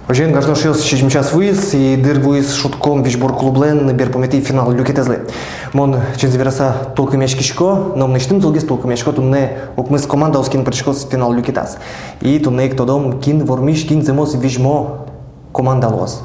Ожен гажношиос чечмчас виз и дыр виз шутком вичбор клублен бер помети финал люкетезле. Мон через вераса толком мячкишко, но начнем долгис толком мячко тунне окмыс команда оскин причкос финал люкетас. И тунне кто дом кин вормиш кин земос вижмо команда лос.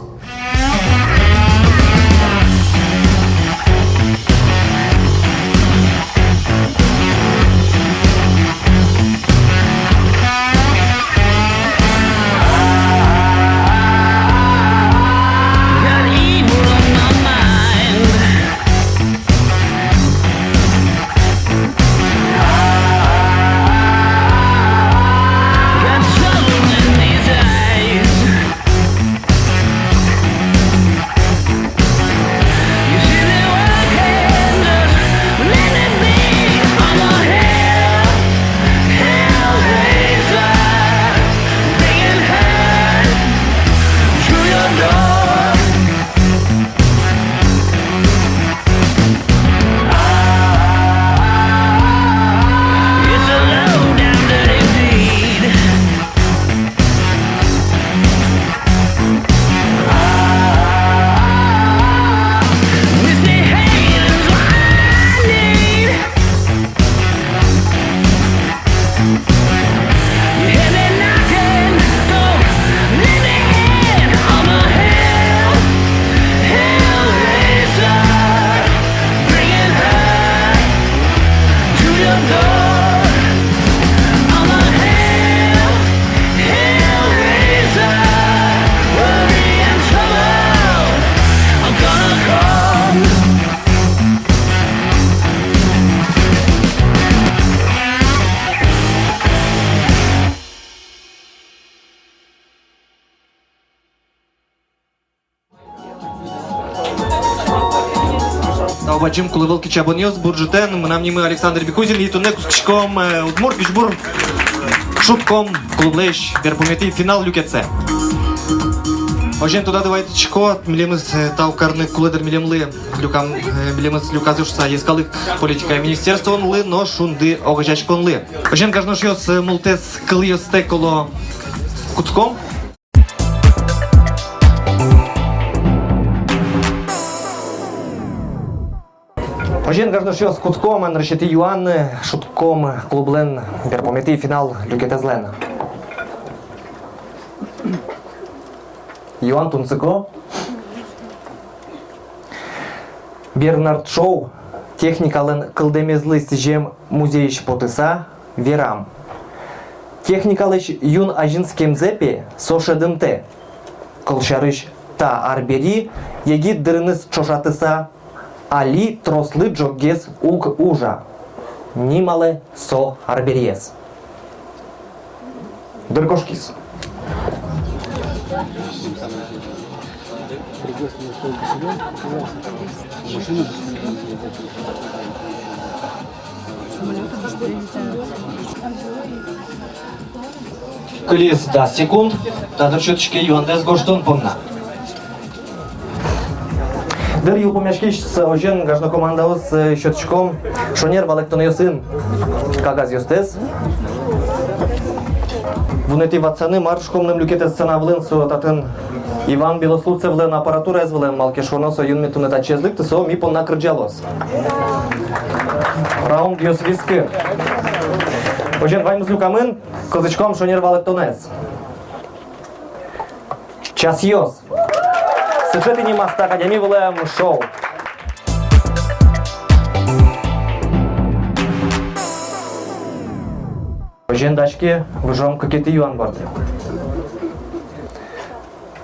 Бачим, коли великий чабоньос, буржетен, нам Александр Бікузін, і тунне куском удмур, вічбур, шутком, клублеш, верпомети, фінал люкеце. Ожен туди давайте чко, мілімис тавкарник куледер мілімли, мілімис люказюшса, єскалик політика міністерствон ли, но шунди огачачкон ли. Ожен кажнош йос мултес килйосте коло куцком. Ожен гажношиос куцком решити юан шутком клублен бер помети финал люкетезлен. Юан тунцыко. Бернард Шоу техникален кылдемезлы сижем музейш потыса верам. Техникалыш юн ажинскем зепе сошедымте. Кылшарыш та арбери егит дырыныс чошатыса али трослы джоггез уг ужа. Нимале со арбериес. Дыркошкис. Клис да секунд, да дочеточки юандес гоштон помна. Дыр ел помяшкиш с ожен гажно командавыз счетчиком шонер валектон сын кагаз юстес. Вунети ватсаны маршкомным люкетес цанавлын суататын Иван Белослуцевлен аппаратура эзвлен малкешоносо юнми тунета чезлик тысо мипон накрджалос. Раунд йос виски. Ожен ваймыз люкамын козычком шонер валектонес. Час йос. Сычетыни маста академи вылем шоу. Жендачки выжом какие-то юан барды.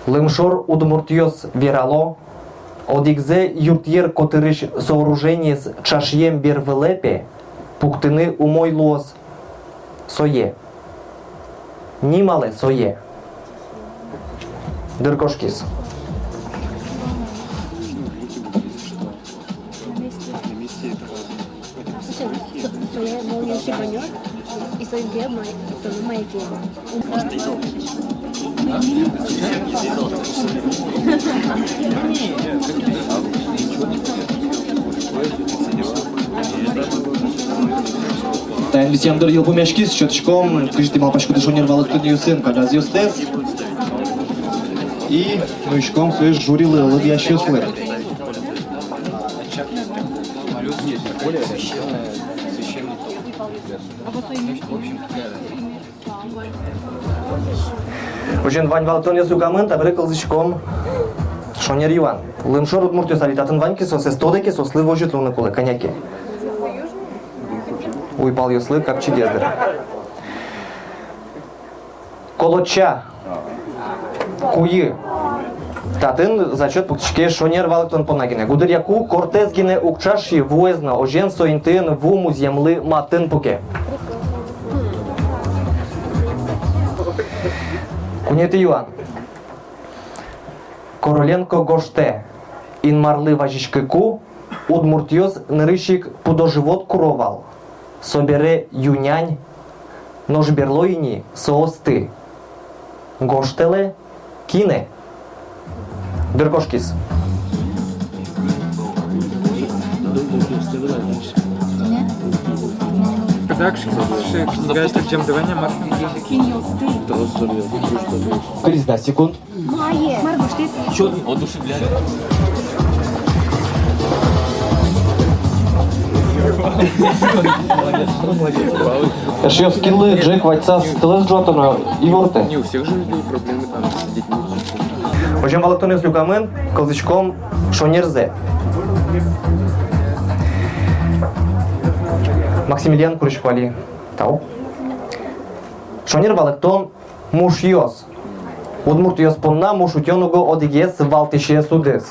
Лымшор удмуртьёс верало, одигзе юртьер котырыш сооружение с чашьем бервелепе, пуктыны умой лос сое. Нимале сое. Дыркошкис. И soy bien, esto no me quiero. Лисиамдор ел помяшки с счетчиком, кажите мал пачку дешонер валок тут сын, когда зьёстес. і новичком своє журіли Олодя Щосли. Ожен Вань Валатон Югамын, табыры кылзычком Шонер Иван. Лымшор удмуртю салитатын Ваньки со сестодеки со сливо житлуны кулы, коняки. Уйпал юслы, как чидездер. Колоча. Куи. Татын зачет пуктичке Шонер Валатон понагине. Гудыр яку кортезгине укчаши вуезна ожен соинтын ву муземлы матын пуке. Кунети Иван. Короленко гоште. Инмарли важичкику, удмуртьоз нырыщик пудоживот куровал. Собере юнянь, ножберлоини соосты. Гоштеле кине. Дыркошкис. Так, гайстер чем давання Крис, да, секунд. Ще скилли Джек Вайца з телезджотами і ворте. Не у всіх же людей проблеми там з дітьми. Ожен Валатон з Люкамен, козичком Шонерзе. Максимилиан Курышвали. Тау. Шонер Валатон мушьёс. Удмуртьёс понна мушутёнуго одигес валтише судес.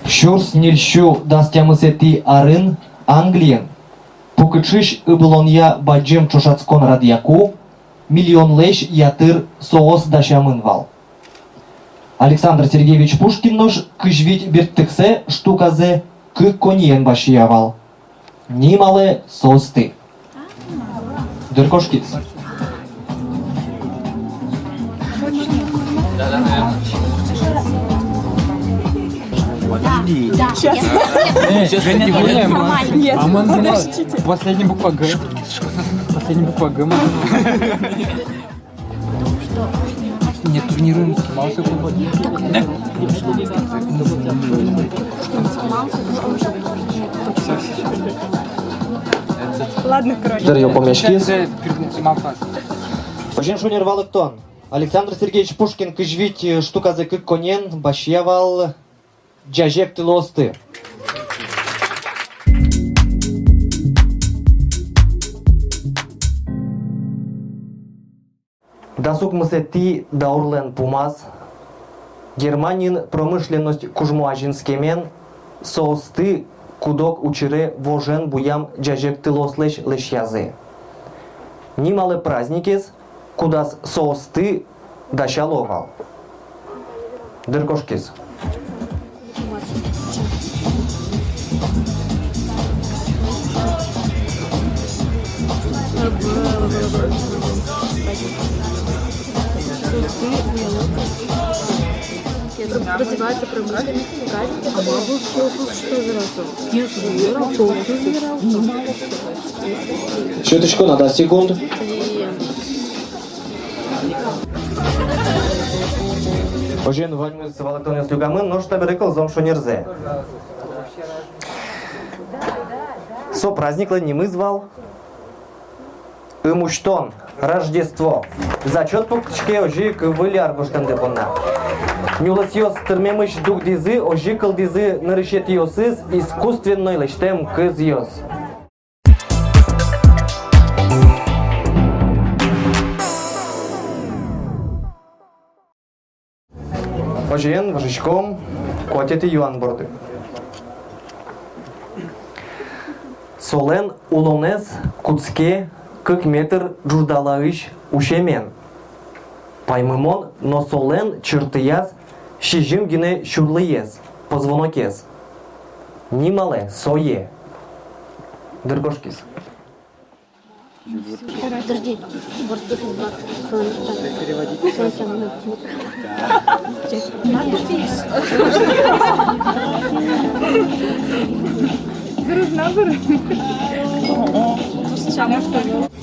Щурс нильщу дастямысети арын Англиен. Пукычыш ыбылонья баджем чушацкон радияку миллион лещ ятыр соос дашамын вал. Александр Сергеевич Пушкин нож кыжвить бирттыксе штуказе кы кониен башиявал. Нимале соосты. Дыркошкиц. Нет, подождите. Последняя буква Г. Последняя буква Г. Нет, турнируем с Маусом. Ладно, короче. Дыр помешкиз. Малфас. Ожен Шонер Валыктон. Александр Сергеевич Пушкин кыжвить штуказе кы конен башиявал джажек тылосты. Дасук мысети даурлен пумаз. Германин промышленность кужмуажинскемен соосты кудок учире вожен буям джажек тылослеш лешязы. Нималы праздникес, кудас соосты дашаловал. Дыркошкис. Развивается промышленность, праздники, а бабу соус что забирал? Соус забирал. Щеточку надо секунд. Ожен вальмыз Валатон Югамын нож таберекал зом Шонерзе. Со праздникла не мы звал. Имуштон. Рождество. Зачет пукчке ожи квыляр буштанды понна. Нюласьёс термемыш дух дизы ожи кыл дизы нарышет йосыз искусственной лештем кыз йос. Ожен вожичком котети юан борды. Солен улонез куцке 40 метр джурдалаыш ушемен. Паймымон но солен чыртыяз шижим гине шурлыез, позвонокез. Нимале сое. Дыргошкис. Подожди, борт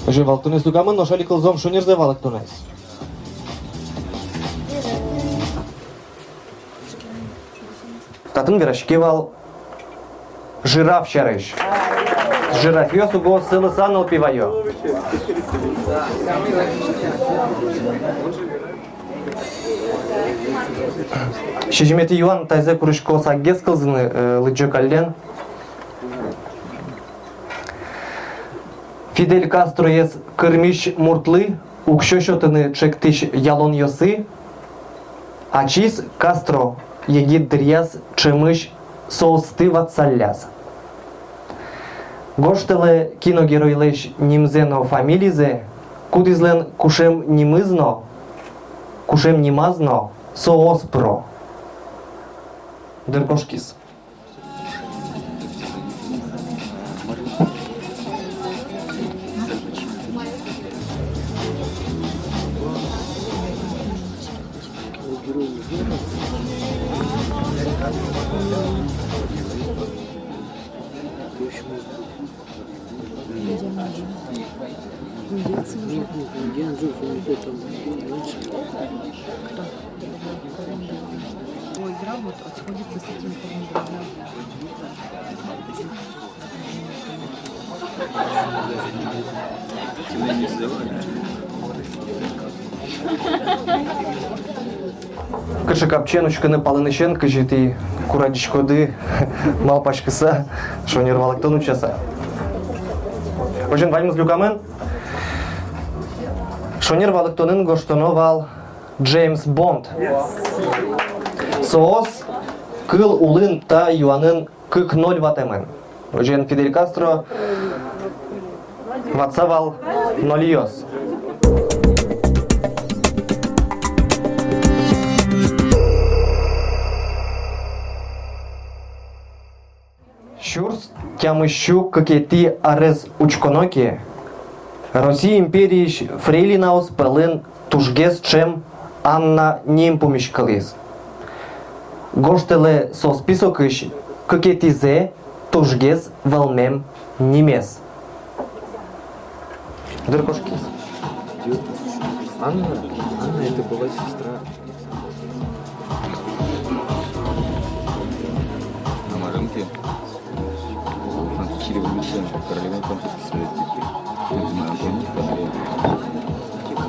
Ожен валктонес дугамын ношали кылзом шонерзе валктонес. Татын верашке вал жираф чарыш. Жирафьё суго сылы саныл пивайо. Шежимети Юан тайзе курышко саггес кылзыны лыджо каллен. Фидель Кастро ес кырмиш муртлы, укшо шотыны чектиш ялон йосы, а чиз Кастро егит дырьяс чемыш соусты ватсалляс. Гоштеле киногеройлеш нимзено фамилизе, кудизлен кушем нимызно, кушем нимазно, сооспро. Дыркошкис. Ой, игра вот отсходится с этим парнем. Кышы капченучканы палынышен кыжыты курадичкоды малпачкыса шонер валыктан учаса. Ожен ваймыз люкамен шонер валыктонын гоштоно вал Джеймс Бонд. Соос кыл улын та юанын кык ноль ватемен. Ожен Фидель Кастро ватса вал нольёс. Шурс тямыщу какети арез учконоки. Россия империиш фрейлинаус пелын тужгес чем Анна ним помешкалис. Гоштеле со списокыш какетизе тужгес валмем нимес. Дыркошкис. Анна это была сестра. На рынке французский революция, королева французский совет.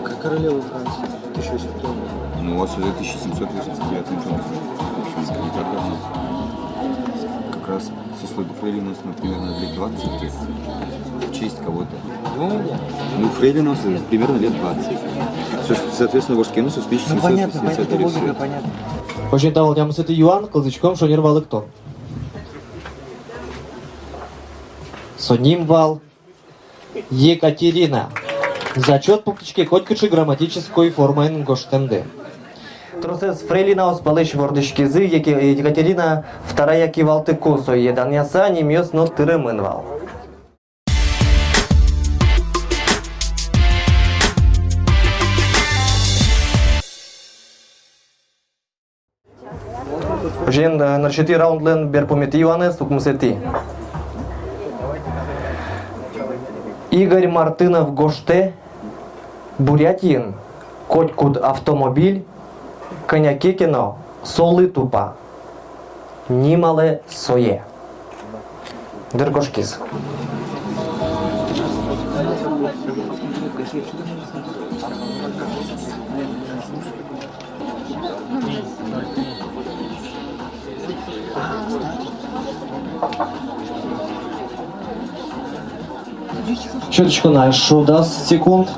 Какая королева Франции? 1800. Ну, у вас уже 1789 как раз сословие фрейлинус, примерно лет 20 лет. В честь кого-то. Ну, фрейлинус примерно лет 20. Соответственно, вождкинусу с 1780 лет. Понятно. Ожен тавал тямысыты юан кылзычком шонер валыктон. Соним вал Екатерина. Зачет пуктичке котькачы грамматической формайн гоштемде. Тросес фрейлина оспалыш вордышкизы Екатерина вторая кивалты косо едан яса немёс но тырымын вал. Жен наршити раундлен берпомети Иванес укмусети. Игорь Мартынов Гоште, Бурятин, Котькуд автомобиль, Конякекино, Солы тупа, Нимале сое. Дыркошкис. Щеточку на 6 секунд.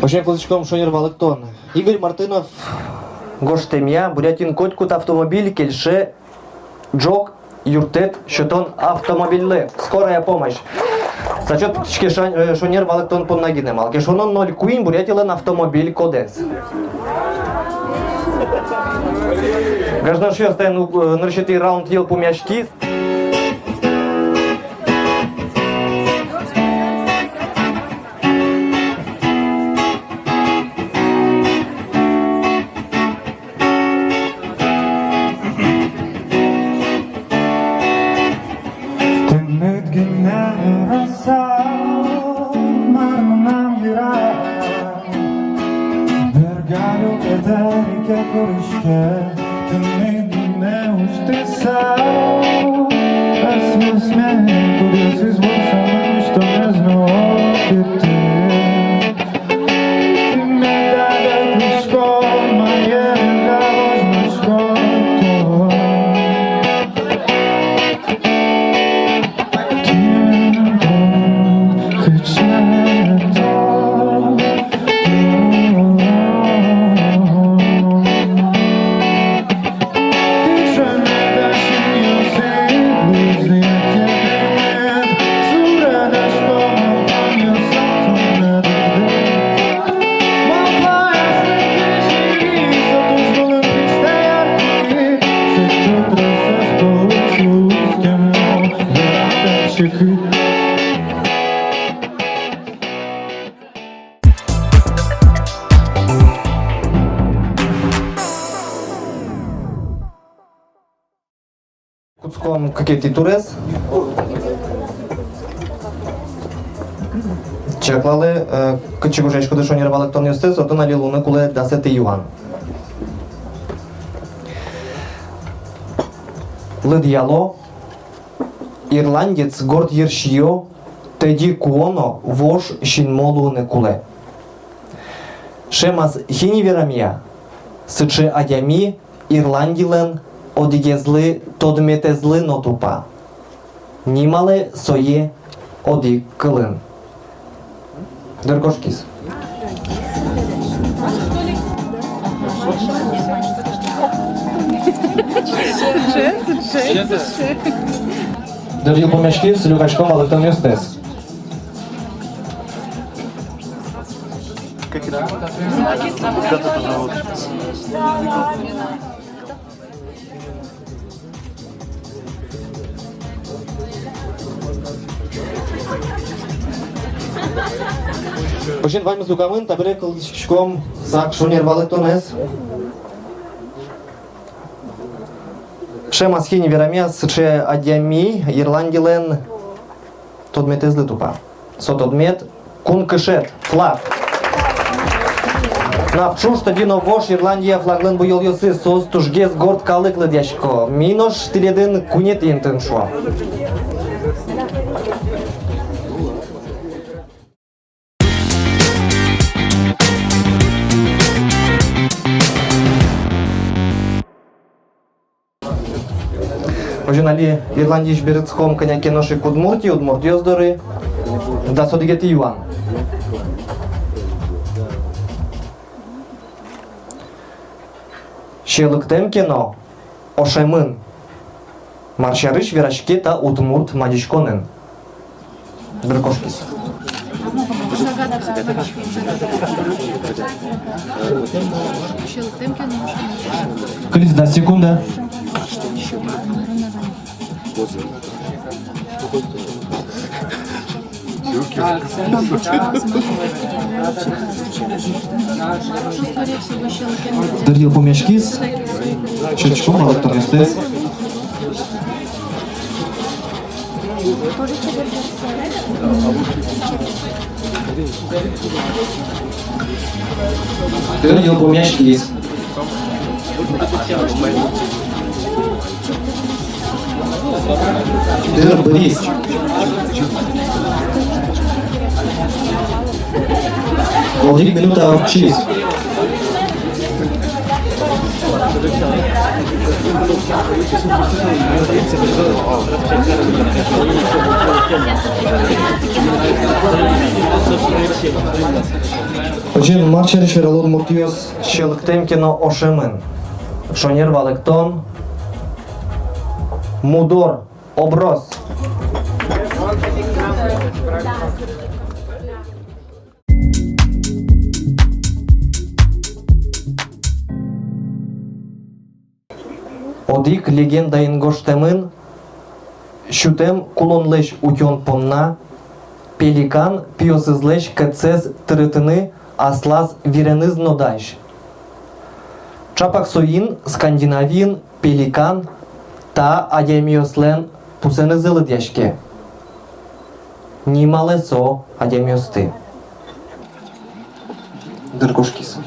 Почему козычком шонер валыктон? Игорь Мартынов Гоштемья, Бурятин Котькут автомобиль, Кельше Джок, Юртет, Щетон автомобильлы. Скорая помощь. Зачет шонер валыктон под нагинем. Алкешонон 0 куин, Бурятилен автомобиль кодес. Граждан ще стає нарушити раунд діл по м'ячки. Куцком какие-то турез. Чеклали, качу жечку дешонір в електронний стис, ото налілу на куле 10 юан. Лид'яло, ірландець горд єршіо, теді куоно вош щінмолу не куле. Шемас хіні вірамія, сиче адямі, ірланділен, одігезли тодметезли нотупа. Німали соє оді килин. Деркошкіс. Дер'ю пом'ячки з люкачком електронний стес. Почин вами з лукавин та бере количком сак шунір в електронес. Шема схіні віраміас чи адямі ірланділен тодмете злитупа. Сотодмет кун кишет флаг. Напчуш тоді новош Ірландія флаглен буйол йоси сос тужгез горд калик ледяшко. Мінош тилєдин кунєт інтеншо. Ожинали Ірландіш берецхом коняки ноші кудмурті, удмурті оздори. Да содигети юан. Щелыктем кено ошемын. Маршарыш верашке та удмурт мадишконен. Дракошкис. Клиз, да, секунда. Дарил помячкис. Щелчком електронний стес. Дарил помячкис. Дербрис. Владик минута учись. Почему марчериш вералон муртиос щелктемкино ошемен. Шонер валектон. Мудор оброс. Одик легенда ингоштемын, шутем кулонлеш утен помна, пеликан пиосызлеш кецез тырытыны аслаз вирениз нодайш. Чапаксоин, скандинавин, пеликан, та адемиослен пусени зеледяшке. Нималесо адемиосты. Дыркошкис.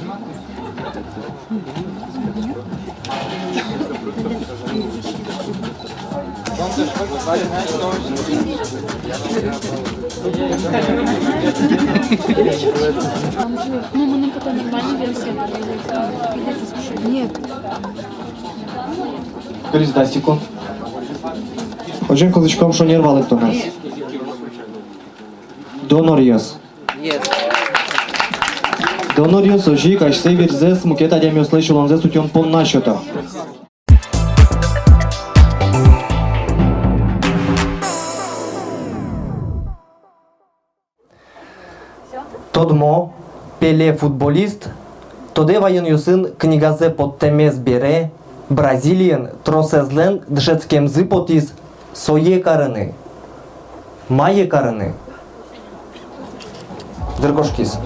Ну, мы потом нормальную версию. Нет. Колись дай секунд. Очень козачком, що не рвали хто нас. Доноріос. Доноріос ожі, каш севір зес, мукета дяміос леші лонзес утьон пон нашота. Тодмо, Пеле футболист, тоде воєн юсин книгазе под темез бере, Бразилиен тросезлен дшецкем зипотис сое карыны. Мае карыны. Дыркошкис.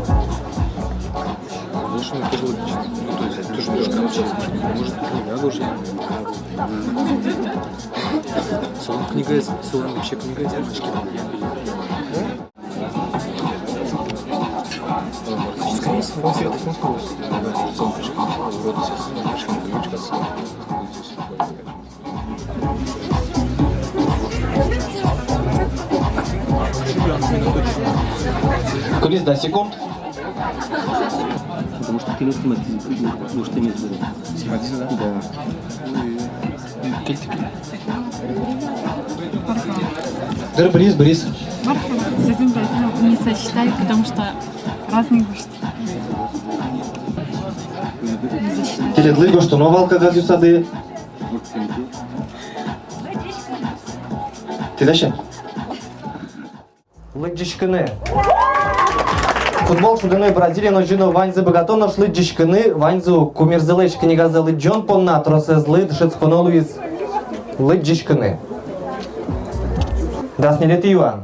Конечно, это логично. Ну, то есть, это тоже немножко может, книга уже. Салон книга, салон вообще книга, девочки. Скорее всего, это Колись дай секунд. потому что ты может иметь в виду. Да. Дыр бриз. Мархова с этим Бразилием не сочетай, потому что разные гости. Не засчитай. Теледлы гоштуно валка газю сады. Ти даше? Лыджишкыны. Футбол шудыной Бразилия ножино ваньзы богатоно шлыджишкыны ваньзу кумирзылыш книгазы лыджон понна тросезлы дшецконолуиз лыджишкыны. Das не лет Иван.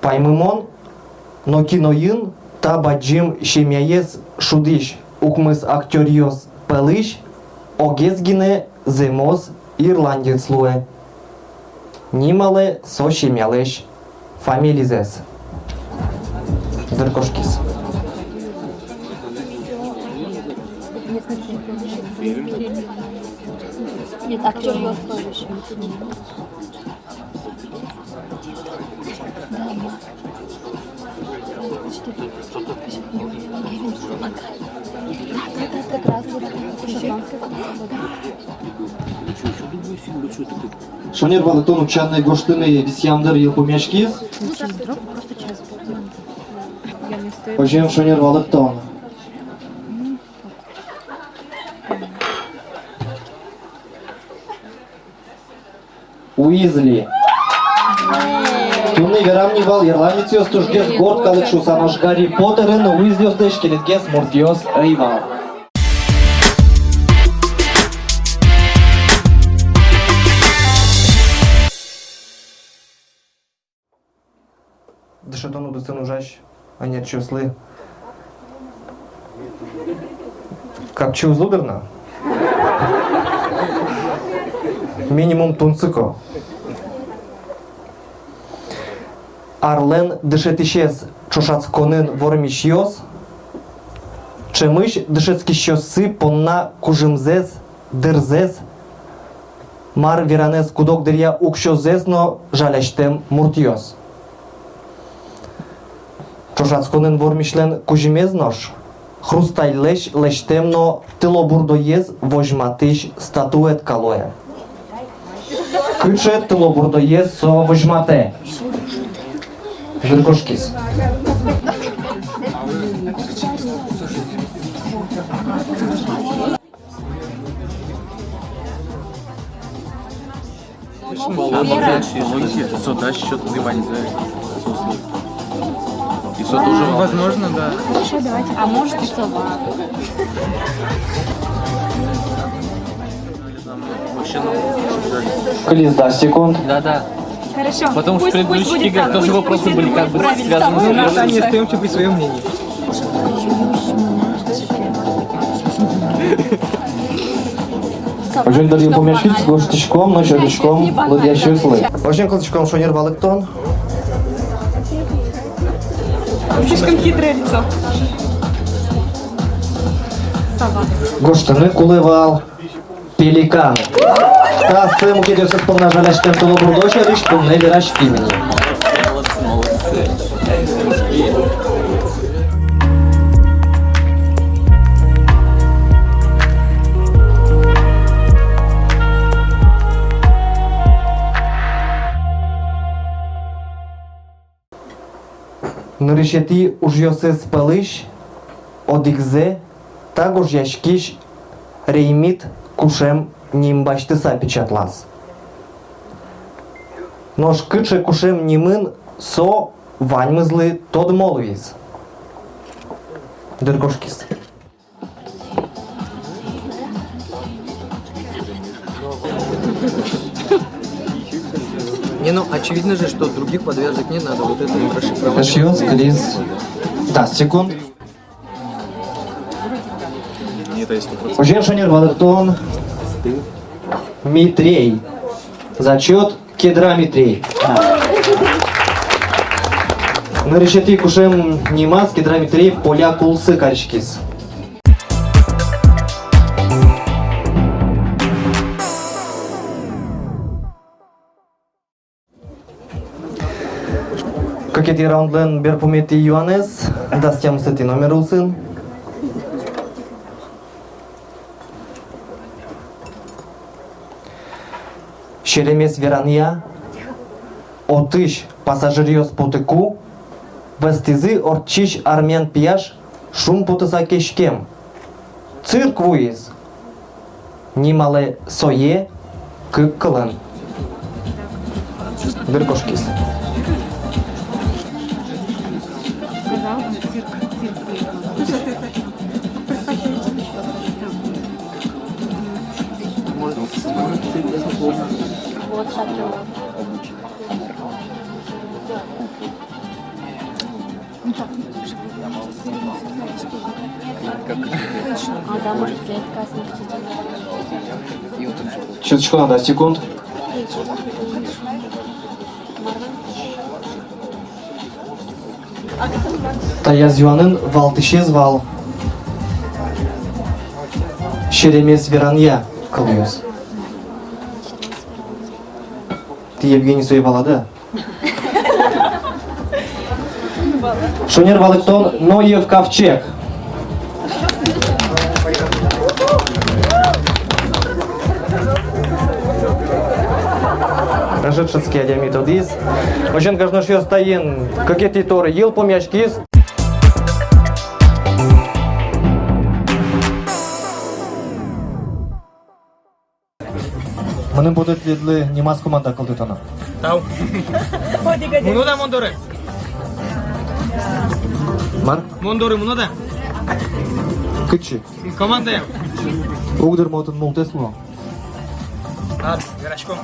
Паймымон, но киноин та баджим шемяез шудиш укмыс актерьёс пелыш огезгине земоз ирландец луэ. Нимале со шемялеш фамилизес. Дыркошкис. Нет, актер ее вспомнишь. Как раз вот шотландская футболка. Шонер валетон учаный гоштыны висямдыр елпумешкиз. Сейчас дроп, просто час. Я не стою. Ожем шонер валетон. Уизли. Тунный верамни вал ерландициос тужгес горд калыкшу санош Гарри Поттерын Уизлиос дэш келетгес муртиос эйвал. Дышатону дысын ужащ, а нет чёслы. Капчи узлудырна? Минимум тунцыко. Арлен дышетищес чошацконын вормищёс, чемыш дышецкищёсы понна кужымзес, дырзес, мар виранес кудок дырья укшозесно жаляштем муртиос. Чошацконын вормишлен кужимезнош, хрустайлеш лештемно тылобурдоез вожматыш статует калоя. Кыче тылобурдоез со вожмате. Дыркошкис. Сода счет внимания за и сот уже возможно, да. Хорошо, давайте. А может и сова. Клиз, да, секунд. Да-да. Хорошо. Потому что в предыдущих играх тоже вопросы были как бы связаны с Мы не остаемся при своем мнении. Очень дали помешкить с горштичком, но щелчком, лыдящие слы. Очень классичком Шонер Валектон. Слишком хитрое лицо. Гоштаны кулывал пеликан. Та сым кедёсы сповна жаляштен тулу бурдоча, рыштун не вирач имени. Наришети ужьосе спалыш, одикзе, також яшкиш реймит кушем нимбаштыса печатлас. Нож кыче кушем нимын со ваньмызлы тодмолвиз. Дыргошкис. Не, ну очевидно же, что других подвязок не надо, вот это расшифровать. Кашьёс, клиз. Да, секунд. Ожен Шонер Валектон. Митрей. Зачет кедра Митрей. Наришети кушем нимас кедра Митрей поля кулсы карчкис. Какети раундлен бер помети Йоанес, дастям сети номер улсын. Шеремес верания, отыш пассажириос потыку, вестизы орчиш армян пияш, шум потыса кешкем. Цирк вуиз, нимале сое, кыккылын. Дыркошкис. Вот шатер. А, да, может, клетка смягчительная. Щелчку надо, секунд. Таязюанын валтыше звал. Шеремес веранья кылıyoruz. Ты Евгений Соевала, да? Шонер Валектон, Ноев ковчег. Рашидшицкий адиамитодис. Ожен кажношьё стаен, какети торы ел помячкис. Менің буде ледлі немаз команда қылды тана. Тау. Муну да Мондоре. Мар? Мондоре муну да. Кычы. Команда я. Угдыр мотын мултесло. Ладно, верачком.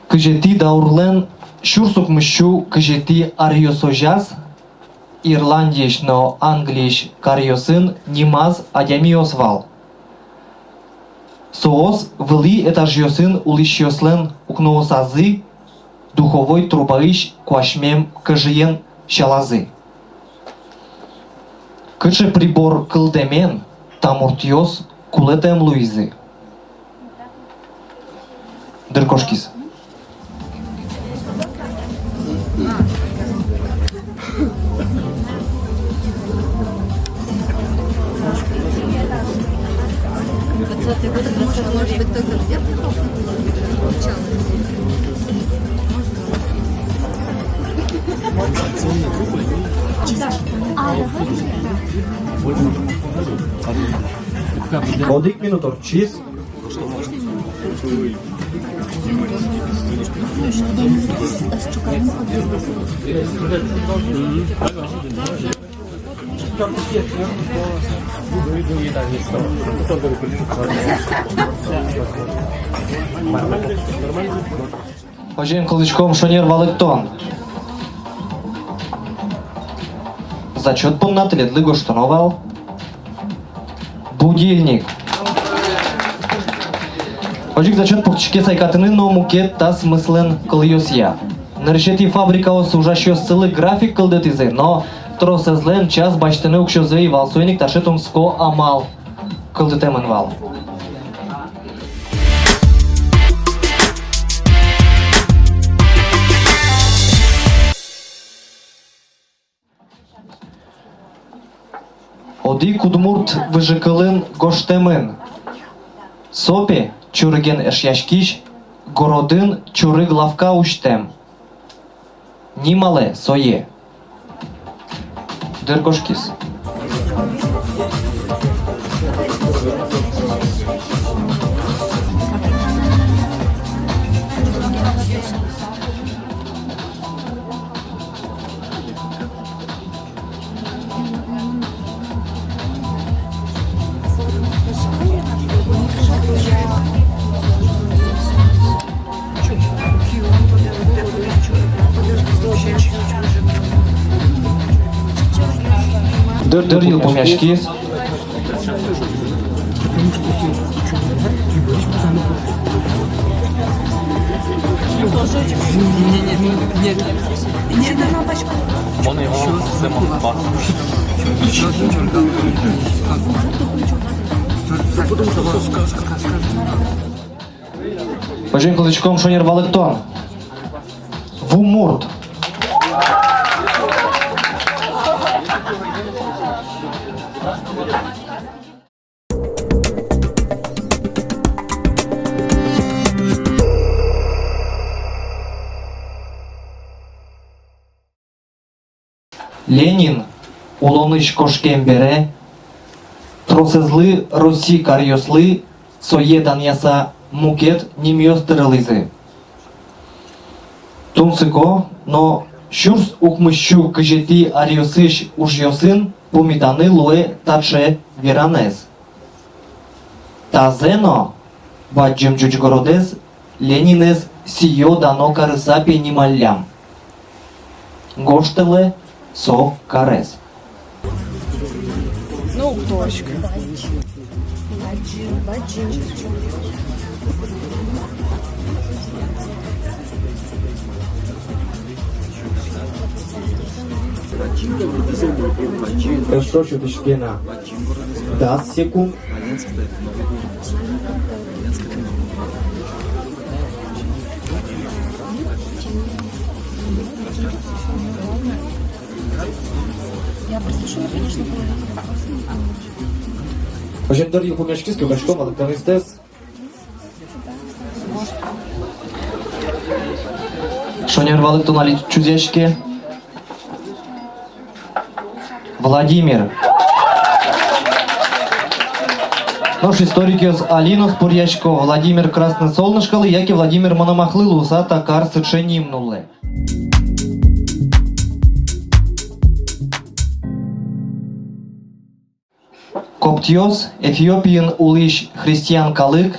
Кыжети даурлен шурсук мышу кыжети ариосожаз, Ирландиш но англиш кариосын нимаз адямиосвал. Соос вли этажиосын улишиослен укноосазы, духовой трубаиш куашмем кыжиен шалазы. Кычы прибор кылдемен тамуртиос кулетем луизы. Дыркошкис. Одик минутор, чиз. Hožem Klичком Шонер Валектон. Зачет помнателят Лиго Штановал. Будильник. Hojik zачет покчике сайкатыны, но мукет та смыслен кылйосия. Ныршети фабрика о служащио сцелы график кылдетизе, но тросезлен час бачтыны укшозей валсойник ташетом ско амал кылдетемен вал. Оди кудмурт выжикылын гоштемын. Сопе чурыген эшяшкиш, городын чурыг лавка уштем. Нимале сое. Дыргошкис. Дырил помяшкис. Hojim Klичком Шонер Валектон. Вумурт. Ленин улоныш кошкен бере, тросезлы Руси карьослы, соедан яса мукет немьостырылызы. Тунсыко, но шурс укмыщу кыжети ариосыш ужьосын помиданы луэ таче веранез. Тазено, баджем джуджгородез, Ленинез сио дано карыса пенималлям. Гоштеле со карез. Ну, точка. Что чуточкена? 10 секунд. Я прослушала, конечно, Hojim Dăril помяшкис, Klичком Валектон Истес. Шонер Валектон али чузешке. Владимир. Наш историкиос Алинос Пурьячко, Владимир Красное Солнышкалы, яки Владимир Мономахлы Луса Такар Сыченим нуле. Коптиос Эфиопиен улиш христиан калык,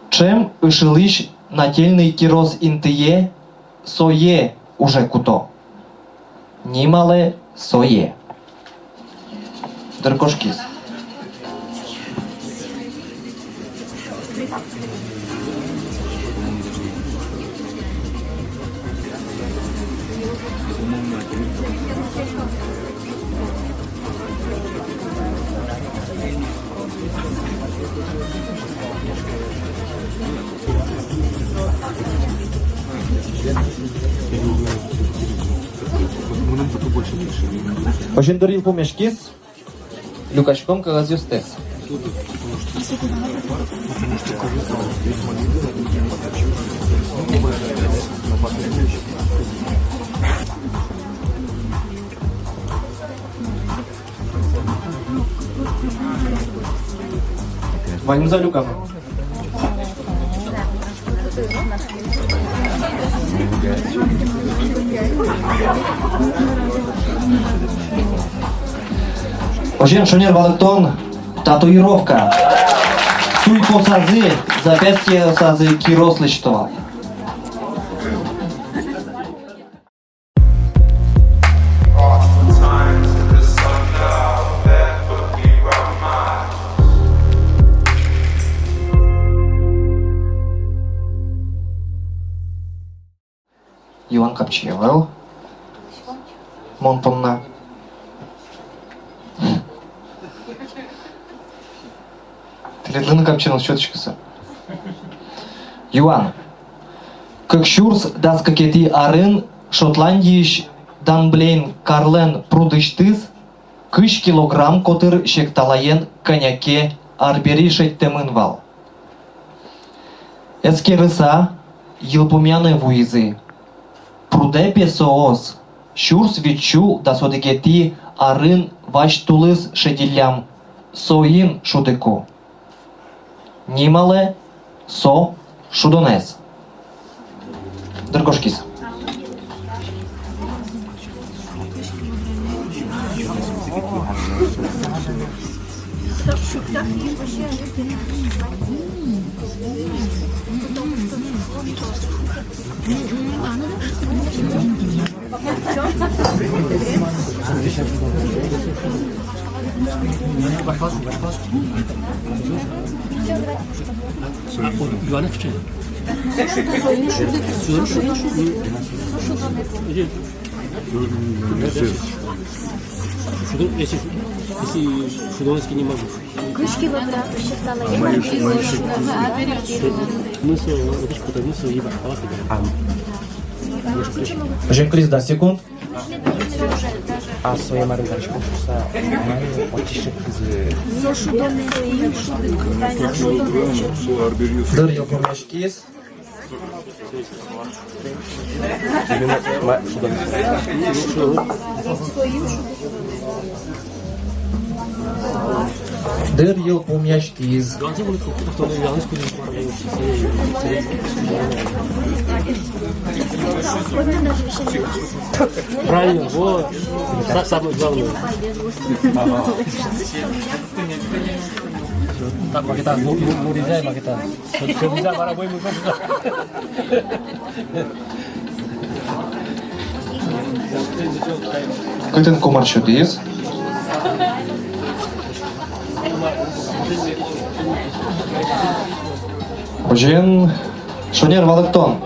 чем ышылыш нательный кирос интые, сое уже куто. Нимале сое. Дыркошкис. Hojim Dăril помяшкис, Люкачком Кагазиостес. Ваним за люком. Ожен Шонер Валектон, татуировка. Суй по сазы, запястье сазы Киросличтова. Иван Капчевел. Монтонна. Теледлин Капчевел, щеточкасы. Юан. Кыкшурс дас какети арын Шотландииш данблейн Карлен прудыштыз кыш килограмм котыр шекталаен коньяке арбери шеттемын вал. Эскерыса йылпумяны вуизы. Прудепе соос, шурс вичу да содекети арын ваштулыз шедилям, соин шудеку. Нимале со шудонес. Дыркошкис. Если шудонский не могу. Кышки выбрал, считала, я Мысль, это мысль, либо Жень Крис, да, секунд. A svoje margarečko sa majú očišek z... Дыр Йокомешкис. Дыр Йокомешкис. Правильно, вот самое главное. Так, Макетан, урезай, Макетан. Нельзя, воробой мы Кытын Комарчудис. Ожен Шонер Валектон.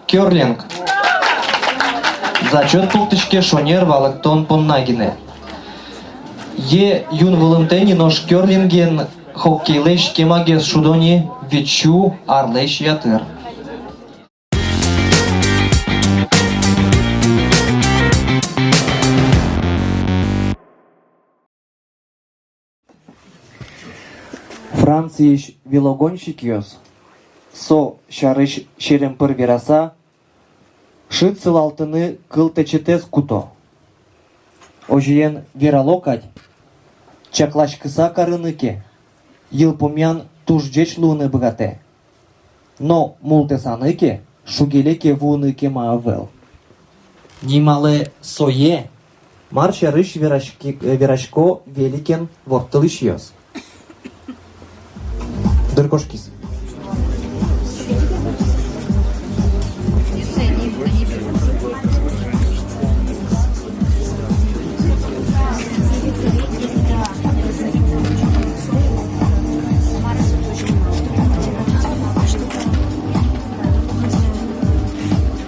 Кёрлинг. Зачет пултышке Шонер Валектон Поннагине. Е юн волымтени нош кёрлинген хоккейлеш кемагес шудони вечу арлеш ятыр. Францииш велогонщик йос. Со шарыш шеремпыр вераса, шыцыл алтыны кыл течетес куто. Ожиен вералокать, чаклаш кыса карыныке, йылпумян тужджеч луны бгате. Но мултесаныке, шугелеке вуныке маавел. Нимале сое, марша рыш верашко великен вортылыш йос. Дыркошкис.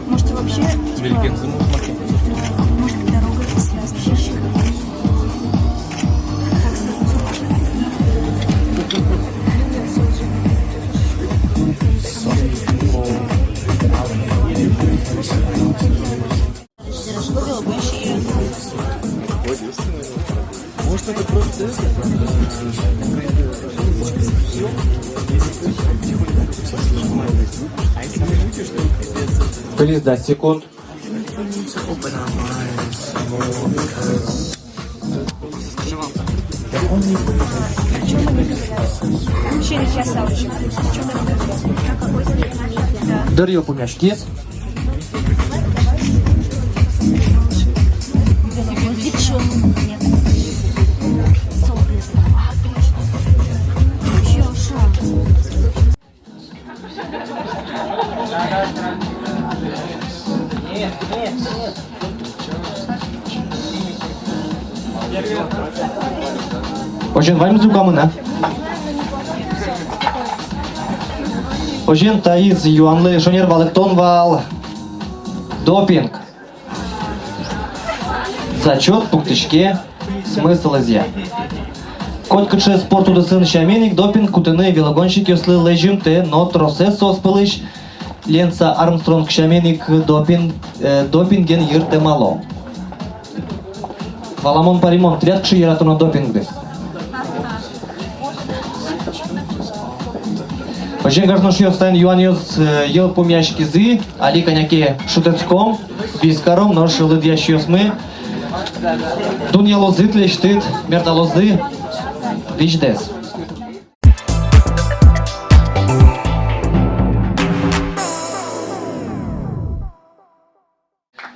Может, вообще... Может, дорога связана. Как Может, это просто Крис, да, секунд. Дыр помяшкис. Нет. Ожен вайм зукамына. Ожен таиз юанлы шонер валыктон вал. Допинг. Зачет пунктичке смысл изя. Коть кычы спорту дысын шаменик допинг кутыны велогонщик ёслы лежим те но тросе соспылыш Ленса Армстронг шаменик допинген йырте мало. Валамон паримон тряд кши яратуна допингды. Ожен гажнош ёстайн юан ёс ел помяшки зы, али коняке шутецком, вискаром, но шылыд ящ ёсмы. Дунья лозы тлештыт, мерда лозы, вичдес.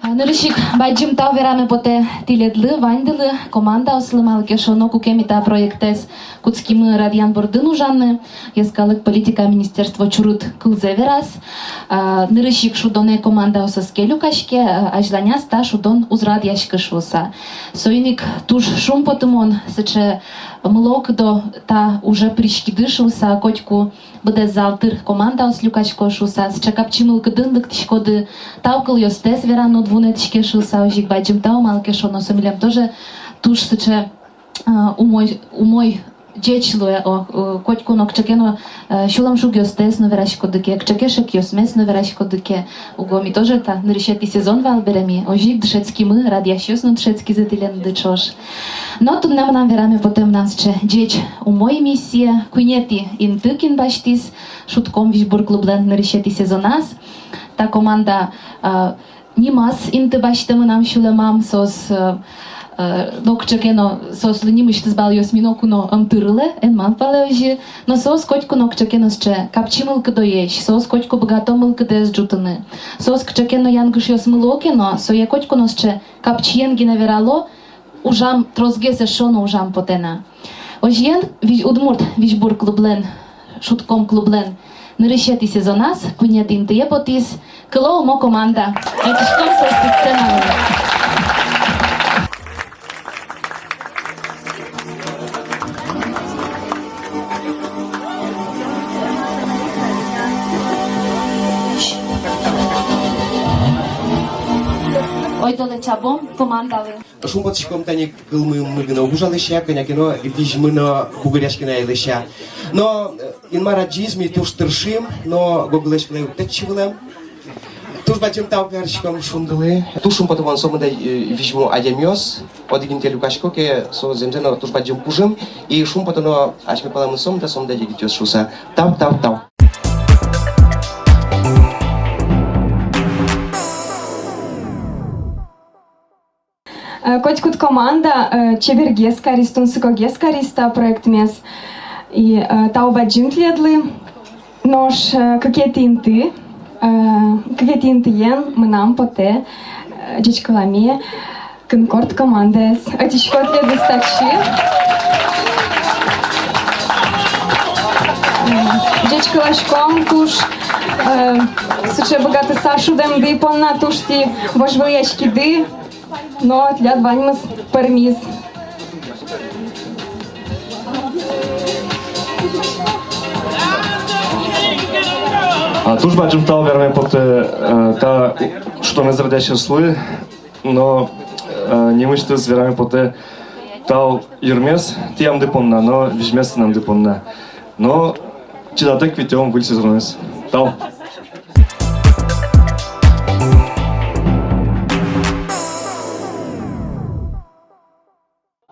Нырышик баджим тау вераме поте тиледлы, вайндылы, команда ослымал кешоно кукемита проектес куцкимы радиан бордын ужанны, ескалык политика министерство чурут кылзе верас, нырышик шудоне команда осаскелю кашке, ажланяс та шудон узрад яшкы шуса. Сойник туш шум потымон, сыче млок до та уже пришкиды шуса, котьку буде залтыр команда ослюкачко шуса, сыче капчимыл кыдынлык тишкоды таукыл ёстес верано двунетчике шуса, ожик баджим тау малке шоно сомилем тоже туш сыче умой Джечлуе котьку нокчакено шулам шугёстес но верашкодыке, кчакешек ёсмес но верашкодыке. Угоми тоже та нырышети сезон валберами, ожик дшецки мы радящёс но дшецки зателен дычош. Но тут нам вераме потом нас че джеч умой миссия, куйнети интыкин баштис, шутком вишбур клублен нырышети сезонас. Та команда нимас инты баштымы нам шулемам сос нокчакено сос лынимышты збал ёсминоку но амтырле, энман палеожи, но сос котьку нокчакено сче капчимылка доеш, сос котьку богатомылка дес джутыны, сос кчакено янгыш ёсмылокено, соя котьку но сче капчиенги наверало, ужам трозгесе шоно ужам потена. Ожиен удмурт вишбур клублен, шутком клублен, нырышети сезонас, куйнети интые потис, кыло мо команда, этишком сос сцена. Ой, долечабом командали. Шумбатчиком таник кылмы мылгына ужалыша, конякино вижмына бугыряшкина елыша. Но инмараджизми туш тыршим, но гоглеш влeu течивлем. Туш бачим тау перчиком шундылы. Тушум потом сомда вижму адемиос, одигин телюкашко ке со земзено туш бачим пужим и шум потом ашме паламы сомда дигитёс шуса. Тау. Котькут команда чебергес каристун сыкогес кариста проект мес и тауба джинтледлы нож какетинты ен мынам поте джечкалами конкорд командес атишкот леды стачи джечкалашком туш сыче богаты сашу дем ды полна тушти вожвоячки ды но для дванимас пермиз. Туж бачим тау верме поте та што ме зрадеше слуи, но немышты звераме поте тау юрмес тиам депонна, но вижмес нам депонна. Но чидатек витеом выль сезонес. Тау.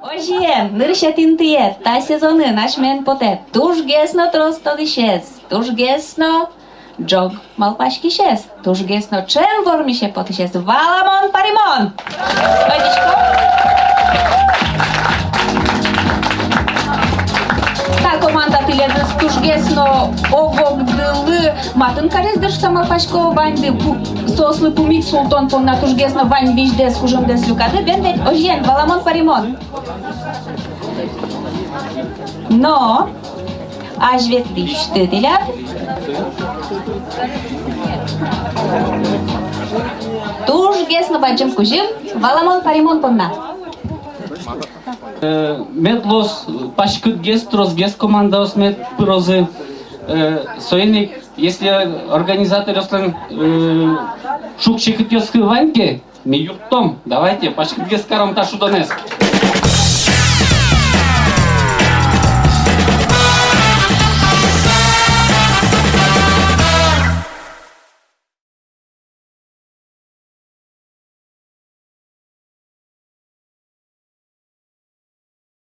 Ожиен, ныршетинтие, та сезоны наш мен поте, туш гесно тростолишес, туш гесно джог малпашкишес, туш гесно чем вормише потишес, валамон паримон. Ойдичко. Та команда тиледес туш гесно огогдылы, матын карес дыршса малпашко ваньды, сослы пумит султон понна туш гесно вань виждес хужым дес люкады, вендет ожиен, валамон паримон. Но, аж ветли штытылят, туш гесно баджим кужим, валамон паримон понна. Медлос, пашкут гест, розгест командаос мед прозы. Соеник, если организатор ослен шукчикет ёскы ваньке, ми юртом, давайте, пашкут гест карам ташу донес.